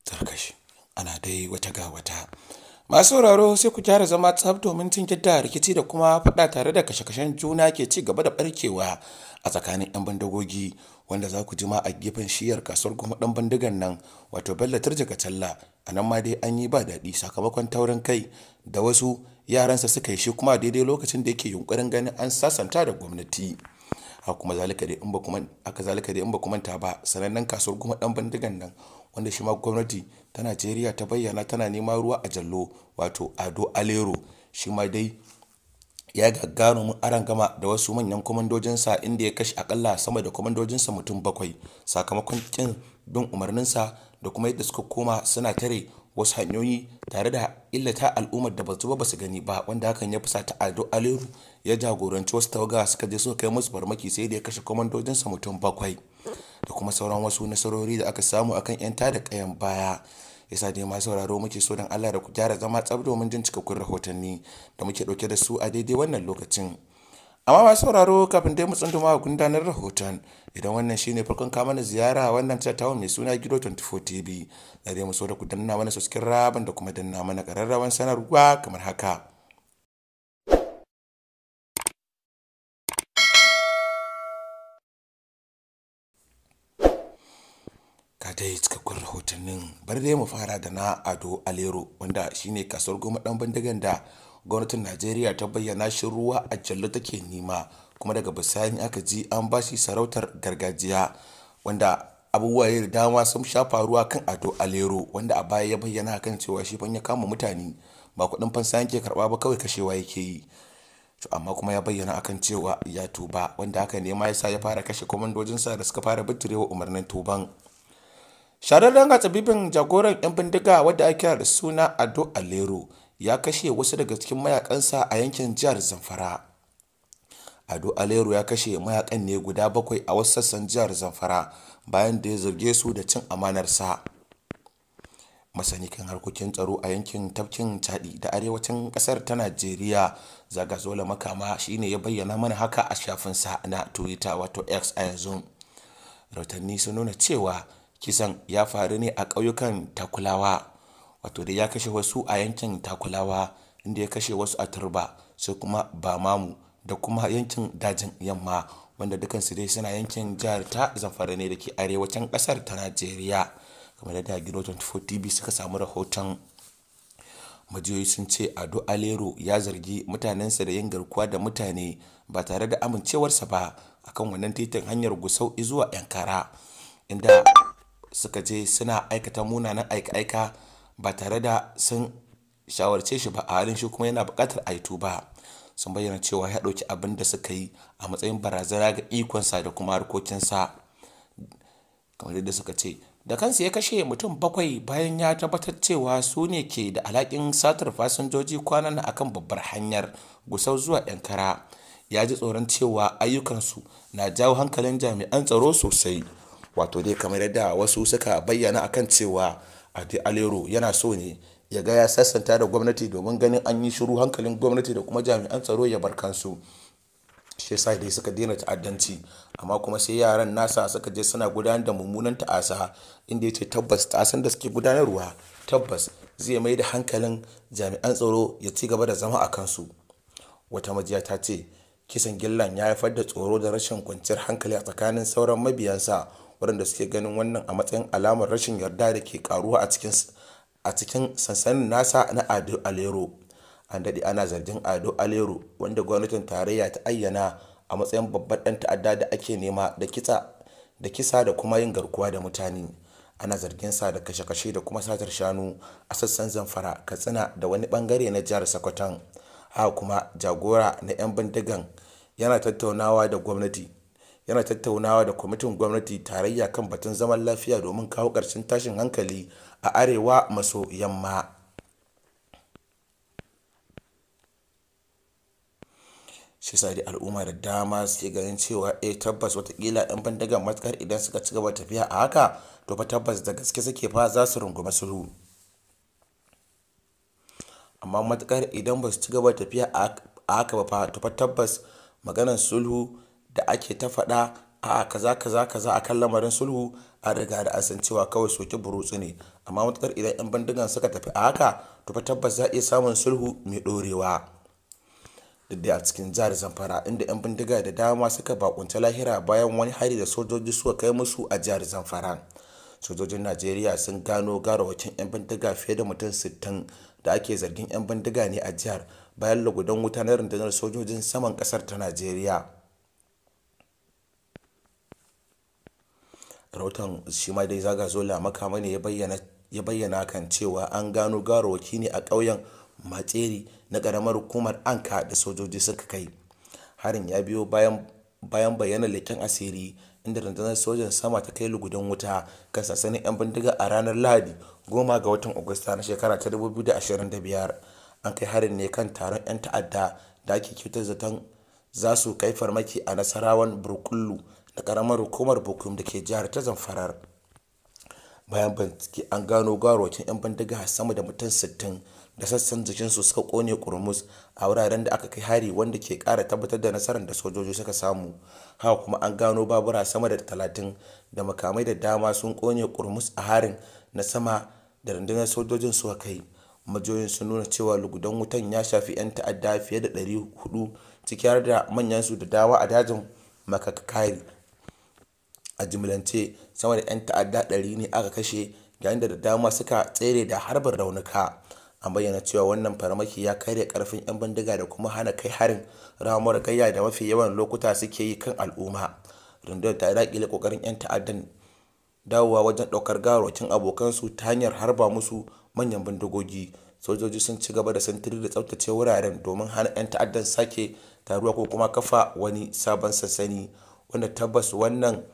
tarkashi ana dai wata ga wata. Masu sauraro sai ku gyara zama tsab domin jin yadda rikici da kuma faɗa tare da kashe-kashen juna ke ci gaba da barkewa a tsakanin 'yan bandagogi, wanda za ku ji ma a gefen shiyar kasuwar kuma ɗan bandigan nan wato Bello Turji talla a nan ma dai an yi ba daɗi sakamakon taurin kai da wasu yaransa suka yi shi kuma daidai lokacin da yake yunkurin ganin an sasanta da gwamnati. Haka zalika dai in ba manta ba sanannen kasuwar kuma ɗan bandigan nan wanda shi ma gwamnati ta Najeriya ta bayyana tana neman ruwa a jallo wato Ado Alero, shi ma dai ya gagarumin arangama da wasu manyan kwamandojinsa inda ya kashe akalla sama da kwamandojinsa mutum 7 sakamakon kin bin umarninsa da kuma yadda suka koma suna tare wasu hanyoyi tare da illata al'ummar da ba su gani ba, wanda hakan ya fusata Ado Alero ya jagoranci wasu tawaga suka je suka kai musu farmaki sai da ya kashe kwamandojinsa mutum 7 da kuma sauran wasu nasarori da aka samu akan 'yan tada kayan baya. Yasa dai masu sauraro muke so dan Allah da ku gyara zama tsab domin jin cikakkun rahotanni da muke dauke da su a daidai wannan lokacin. Amma masu sauraro kafin dai mu tsunduma a gundanar rahoton, idan wannan shine farkon ka mana ziyara wannan tattawun mai suna Gido 24 TV, da dai mu so da ku danna mana subscribe da kuma danna mana kararrawan sanarwa kamar haka. Dai cikakkun rahotannin bar dai mu fara da na Ado Alero, wanda shine kasuwar goma dan bandigan da gwamnatin Najeriya ta bayyana shi ruwa a jallo take nima, kuma daga bisani aka ji an bashi sarautar gargajiya, wanda abubuwa da dama sun sha faruwa kan Ado Alero, wanda a baya ya bayyana kan cewa shi ban ya kama mutane ba kuɗin fansa yake karɓa ba, kawai kashewa yake yi. Amma kuma ya bayyana akan cewa ya tuba, wanda haka ne ma yasa ya fara kashe kwamandojinsa da suka fara bitirewa umarnin tuban. Shararren hatsabibin jagoran 'yan bindiga wadda ake kira da suna Ado Alero ya kashe wasu daga cikin mayakansa a yankin jihar Zamfara. Ado Alero ya kashe mayakan ne guda 7 a wasu sassan jihar Zamfara bayan da ya zarge su da cin amanarsa. Masani kan harkokin tsaro a yankin tafkin Chadi da arewacin kasar ta Najeriya Zagazola Makama shine ya bayyana mana haka a shafinsa na Twitter wato X a yanzu. Rahotanni sun nuna cewa kisan ya faru ne a ƙauyukan Takulawa, wato da ya kashe wasu a yankin Takulawa inda ya kashe wasu a Turba, sai kuma Bamamu da kuma yankin Dajin Yamma, wanda dukansu dai suna yankin jihar ta Zamfara ne da ke arewacin ƙasar ta Najeriya. Kamar da Gido 24 TV suka samu rahoton, majiyoyi sun ce Ado Alero ya zargi mutanensa da yin garkuwa da mutane ba tare da amincewarsa ba akan wannan titin hanyar Gusau zuwa Yankara, inda suka je suna aikata munanan aika-aika ba tare da sun shawarce shi ba, a halin shi kuma yana buƙatar aito ba. Sun bayyana cewa ya ɗauki abin da suka yi a matsayin barazana ga ikonsa da kuma harkokinsa. Kamar yadda suka ce da kansa ya kashe mutum 7 bayan ya tabbatar cewa su ne ke da alhakin satar fasinjoji kwanan akan babbar hanyar Gusau zuwa Yankara. Ya ji tsoron cewa ayyukansu na jawo hankalin jami'an tsaro sosai. Wato dai kamar yadda wasu suka bayyana akan cewa Ado Alero yana so ne ya ga ya sassanta da gwamnati domin ganin an yi shiru, hankalin gwamnati da kuma jami'an tsaro ya bar kansu. Shi yasa dai suka daina ta'addanci, amma kuma sai yaran nasa suka je suna gudanar da mummunan ta'asa, inda yace tabbas ta'asan da suke gudanarwa tabbas zai mai da hankalin jami'an tsaro ya ci gaba da zama a kansu. Wata majiya ta ce kisan gillan ya haifar da tsoro da rashin kwanciyar hankali a tsakanin sauran mabiyansa, waɗanda suke ganin wannan a matsayin alamar rashin yarda da ke karuwa a cikin sansanin nasa na Ado Alero. An daɗe ana zargin Ado Alero, wanda gwamnatin tarayya ta ayyana a matsayin babban ɗan ta'adda da ake nema da kisa da kuma yin garkuwa da mutane. Ana zargin sa da kashe-kashe da kuma satar shanu a sassan Zamfara, Katsina da wani bangare na jihar Sokoton. Haka kuma jagora na 'yan bindigan yana tattaunawa da kwamitin gwamnati tarayya kan batun zaman lafiya domin kawo ƙarshen tashin hankali a arewa maso yamma. Shi sa al'umma da dama suke ganin cewa tabbas watakila 'yan bindigan matukar idan suka ci gaba tafiya a haka to fa tabbas da gaske suke fa za su rungumi sulhu. Amma matukar idan ba su ci gaba tafiya a haka ba fa to fa tabbas maganar sulhu da ake ta faɗa a kaza a kan lamarin sulhu an riga da an san cewa kawai soki burutsu ne. amma matukar idan 'yan bindigan suka tafi a haka to fa tabbas za a iya samun sulhu mai ɗorewa. Duk da a cikin jihar Zamfara inda 'yan bindiga da dama suka bakunta lahira bayan wani hari da sojoji suka kai musu a jihar Zamfara. Sojojin Najeriya sun gano garawakin 'yan bindiga fiye da mutum 60 da ake zargin 'yan bindiga ne a jihar bayan lugudan wuta na rundunar sojojin saman kasar ta Najeriya. Rahoton shi ma dai zagazola makama ne ya bayyana kan cewa an gano garawaki ne a ƙauyen Matseri na ƙaramar hukumar Anka da sojoji suka kai. Harin ya biyo bayan bayyana leƙen asiri inda rundunar sojan sama ta kai lugudan wuta kan sansanin 'yan bindiga a ranar Lahadi 10 ga watan Agusta na shekara ta 2025. An kai harin ne kan taron 'yan ta'adda da ake kyautar zaton za su kai farmaki a Nasarawan Burkullu da ƙaramar hukumar Bukum da ke jihar ta Zamfara. Bayan bincike an gano gawarwakin 'yan bindiga sama da mutum 60 da sassan jikinsu suka kone kurmus a wuraren da aka kai hari, wanda ke kara tabbatar da nasarar da sojoji suka samu. Haka kuma an gano babura sama da 30 da makamai da dama sun kone kurmus a harin na sama da rundunar sojojin suka kai. Majiyoyin sun nuna cewa lugudan wutan ya shafi 'yan ta'adda fiye da 400 ciki har da manyansu da dama a dajin Makakari. A jimlance sama da 'yan ta'adda 100 ne aka kashe, yayin da dama suka tsere da harbin raunuka. An bayyana cewa wannan farmaki ya karya karfin 'yan bindiga da kuma hana kai harin ramuwar gayya da mafi yawan lokuta suke yi kan al'umma. Rundunar ta daƙile kokarin 'yan ta'addan dawowa wajen ɗaukar gawarwakin abokansu ta hanyar harba musu manyan bindigogi. Sojoji sun ci gaba da sintiri da tsaftace wuraren domin hana 'yan ta'addan sake taruwa ko kuma kafa wani sabon sansani, wanda tabbas wannan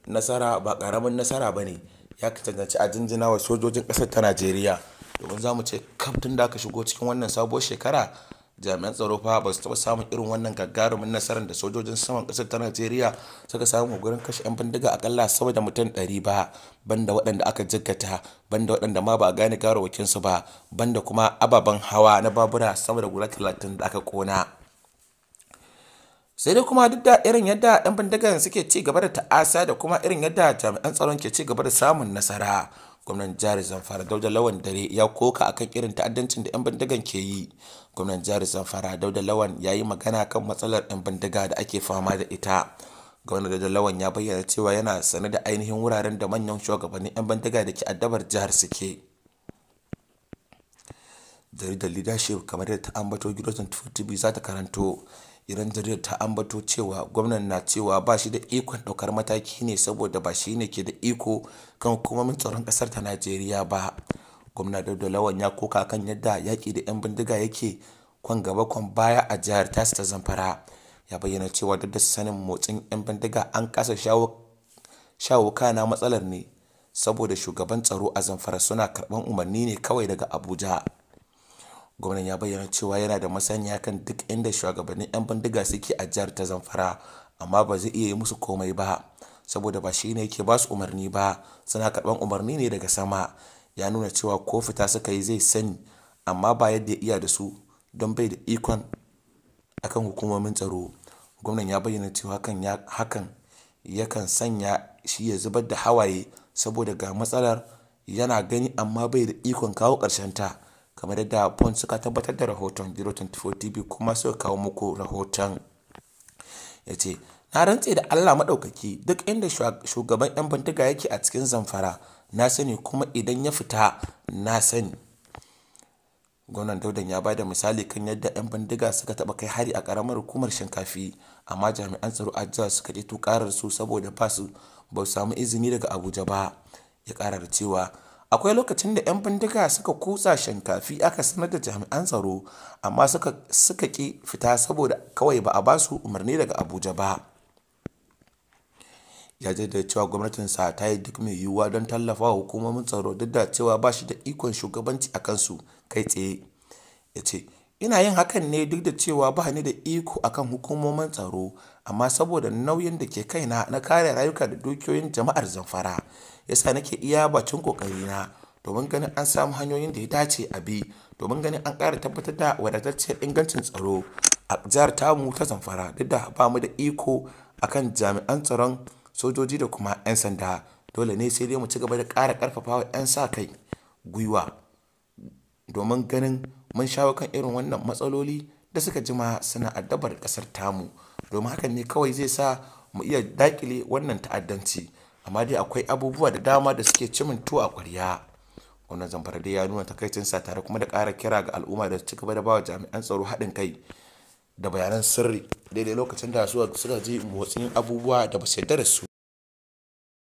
nasara ba ƙaramin nasara ba ne. Ya kasance a jinjina wa sojojin ƙasar ta Najeriya, domin za mu ce kaftin da aka shigo cikin wannan sabuwar shekara jami'an tsaro fa ba su taɓa samun irin wannan gagarumin nasarar da sojojin saman ƙasar ta Najeriya suka samu gurin kashe 'yan bindiga akalla sama da mutum 100 ba, banda waɗanda aka jikkata, banda waɗanda ma ba a gane gawarwakinsu ba, banda kuma ababen hawa na babura sama da guda 30 da aka kona. Sai dai kuma duk da irin yadda 'yan bindigan suke ci gaba da ta'asa da kuma irin yadda jami'an tsaron ke ci gaba da samun nasara, gwamnan jihar Zamfara Dauda Lawan Dare ya koka akan irin ta'addancin da 'yan bindigan ke yi. Gwamnan jihar Zamfara Dauda Lawan ya yi magana kan matsalar 'yan bindiga da ake fama da ita. Gwamnan Dauda Lawan ya bayyana cewa yana sane da ainihin wuraren da manyan shugabannin 'yan bindiga da ke addabar jihar suke. Jaridar Leadership kamar yadda ta ambato gidan TV za ta karanto. Iran jaridar ta ambato cewa gwamnan na cewa ba shi da ikon ɗaukar mataki ne saboda ba shi ne ke da iko kan hukumomin tsaron ƙasar ta Najeriya ba. Gwamna Dauda Lawan ya koka kan yadda yaƙi da 'yan bindiga yake kwan gaba kwan baya a jihar tasu ta Zamfara. Ya bayyana cewa duk da sanin motsin 'yan bindiga an kasa shawo kana matsalar ne saboda shugaban tsaro a Zamfara suna karɓan umarni ne kawai daga Abuja. Gwamnan ya bayyana cewa yana da masaniya kan duk inda shugabannin 'yan bindiga suke a jihar ta Zamfara, amma ba zai iya yi musu komai ba saboda ba shi ne yake ba su umarni ba, suna karɓan umarni ne daga sama. Ya nuna cewa ko fita suka yi zai sani, amma ba yadda ya iya da su don bai da ikon akan hukumomin tsaro. Gwamnan ya bayyana cewa hakan yakan sanya shi ya zubar da hawaye saboda ga matsalar yana gani amma bai da ikon kawo ƙarshen ta, kamar yadda Pond suka tabbatar da rahoton 024 TV kuma suka kawo muku rahoton. Ya ce, na rantse da Allah maɗaukaki, duk inda shugaban 'yan bindiga yake a cikin Zamfara na sani, kuma idan ya fita na sani. Gwamnan Daudan ya bada misali kan yadda 'yan bindiga suka taɓa kai hari a ƙaramar hukumar Shinkafi, amma jami'an tsaro a jihar suka ƙi tukarar su saboda ba su samu izini daga Abuja ba. Ya ƙara da cewa akwai lokacin da 'yan bindiga suka kutsa Shinkafi aka sanar da jami'an tsaro, amma suka ƙi fita saboda kawai ba a ba su umarni daga Abuja ba. Ya jaddada cewa gwamnatinsa ta yi duk mai yiwuwa don tallafa wa hukumomin tsaro duk da cewa ba shi da ikon shugabanci a kansu kai tsaye. Ya ce, ina yin hakan ne duk da cewa ba ni da iko akan hukumomin tsaro, amma saboda nauyin da ke kaina na kare rayuka da dukiyoyin jama'ar Zamfara, yasa nake iya bacin kokarina domin ganin an samu hanyoyin da ya dace a bi domin ganin an ƙara tabbatar da wadataccen ingancin tsaro a jihar tamu ta Zamfara, duk da ba mu da iko akan jami'an tsaron sojoji da kuma 'yan sanda. dole ne sai dai mu ci gaba da ƙara ƙarfafawa 'yan sa kai gwiwa domin ganin mun shawo kan irin wannan matsaloli da suka jima suna addabar ƙasar tamu, domin hakan ne kawai zai sa mu iya daƙile wannan ta'addanci. Amma dai akwai abubuwa da dama da suke cimin tuwo a ƙwarya. Wannan Zamfara dai ya nuna takaicinsa tare kuma da ƙara kira ga al'umma da su ci gaba da bawa jami'an tsaro haɗin kai da bayanan sirri daidai lokacin da suka ji motsin abubuwa da ba su yarda da su.